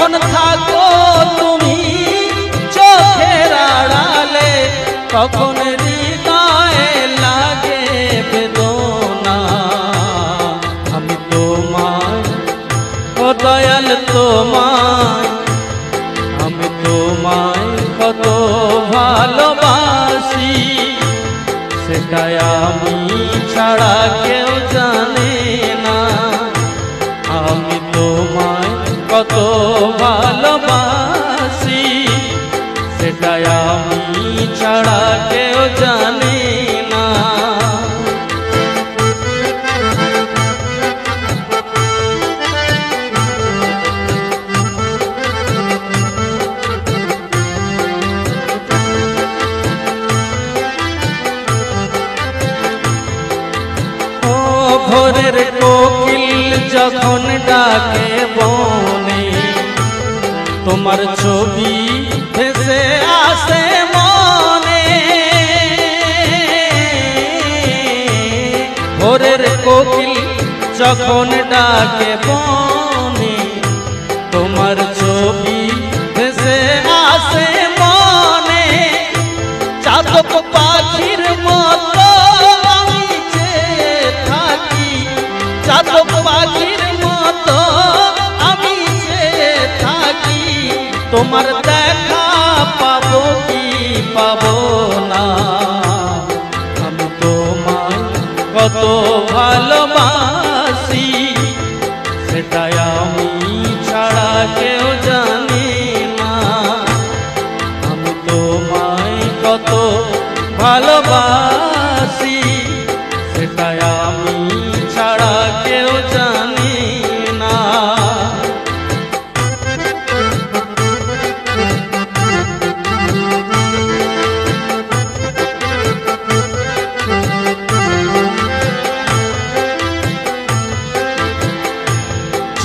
যখন থাকো তুমি চোখের আড়ালে, তখন হৃদয়ে লাগে বেদনা। আমি তোমায় ও দয়াল তোমায়, আমি তোমায় কত ভালোবাসি, সেটাই আমি ছাড়া কেউ জানে না। আমি তোমায় কত ভালোবাসি, সেটাই আমি ছাড়া কেউ জানে না। ভোরের কোকিল যখন ডাকে বনে, তোমার ছবি ভেসে আসে মনে। ভোরের কোকিল যখন ডাকে বনে, তোমার ছবি ভেসে আসে মনে। চাতক পাখির মতো আমি চেয়ে থাকি, চাতক পাখির মতো আমি চেয়ে থাকি, তোমার দেখা পাবো কি পাবো না। আমি তোমায় কত ভালোবাসি, সেটাই আমি ছাড়া কেউ জানে না। আমি তোমায় কত ভালোবাসি, সেটাই আমি ছাড়া কেউ জানে না।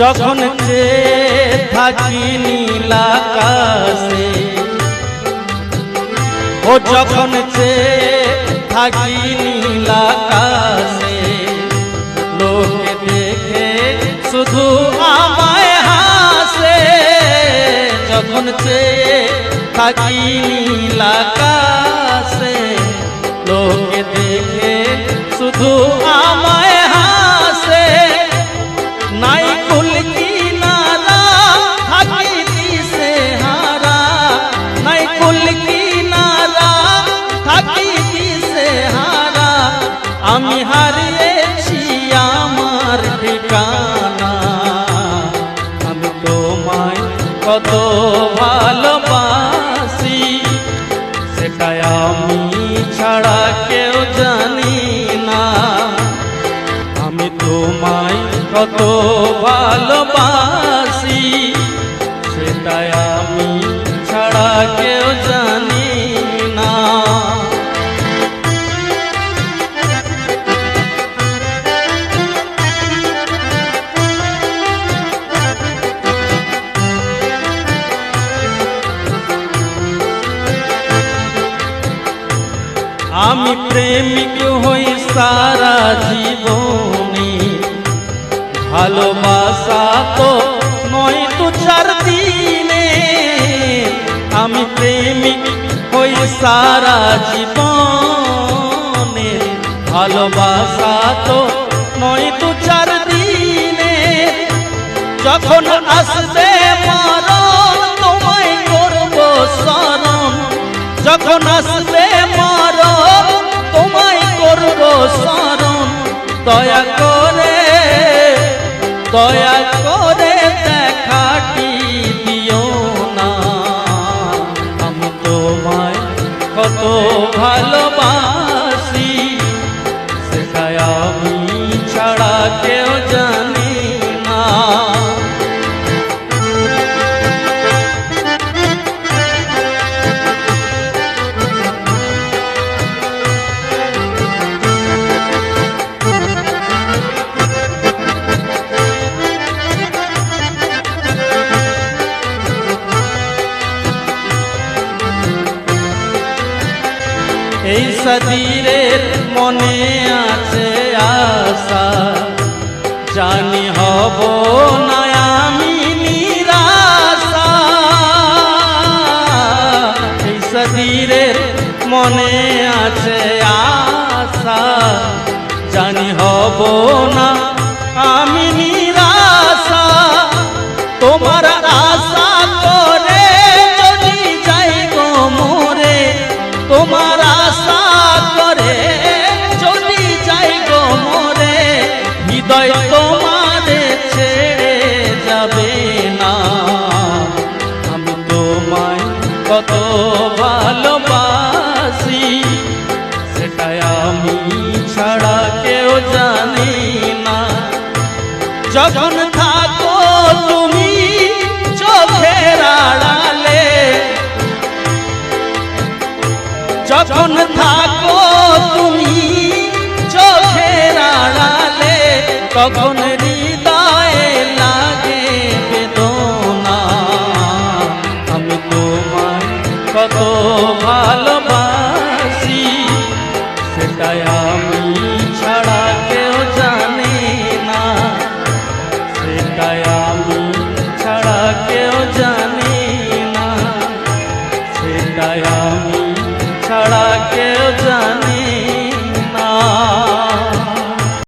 যখন চেয়ে থাকি নীল আকাশে, ও যখন চেয়ে থাকি নীল আকাশে, লোকে দেখে শুধু আমায় হাসে। যখন চেয়ে থাকি নীল আকাশে, লোকে দেখে শুধু আমায় হাসে। নাই কুল কিনারা থাকি দিশে হারা, নাই কুল কিনারা থাকি দিশে হারা। আমি হারিয়েছি আমার ঠিকানা। আমি তোমায় কত ভালোবাসি, সেটাই আমি ছাড়া কেউ জানি না। আমি তোমায় কত ভালোবাসি, সেটাই আমি ছাড়া কেউ জানি না। আমি প্রেমিক হই সারা জীবনে, ভালোবাসা তো নয় দু চার দিনে। আমি প্রেমিক হই সারা জীবনে, ভালোবাসা তো নয় দু চার দিনে। যখন আসবে মরণ তোমায় করব স্মরণ, যখন আসবে মরণ তোমায় করব স্মরণ। দয়া করে দয়া করে দেখাটি দিও না। আমি তোমায় কত ভালোবাসি, সেটাই আমি ছাড়া কেউ জানি না। এই সদীরের মনে আছে আশা, জানি হব না আমি নিরাশা। না আমি নিরাশা, তোমার আশা করে যদি যাই গো মোরে, তোমার আশা করে যদি যাই গো মোরে, হৃদয় তোমারে ছেড়ে যাবে না। আমি তোমায় কত ভালোবাসি সেটাই আমি ছাড়া কেউ জানি না। যখন থাকো তুমি চোখের আড়ালে, যখন থাকো তুমি চোখের আড়ালে, তখন হৃদয়ে লাগে বেদনা। আমি তোমায় কত ভালোবাসি সেটাই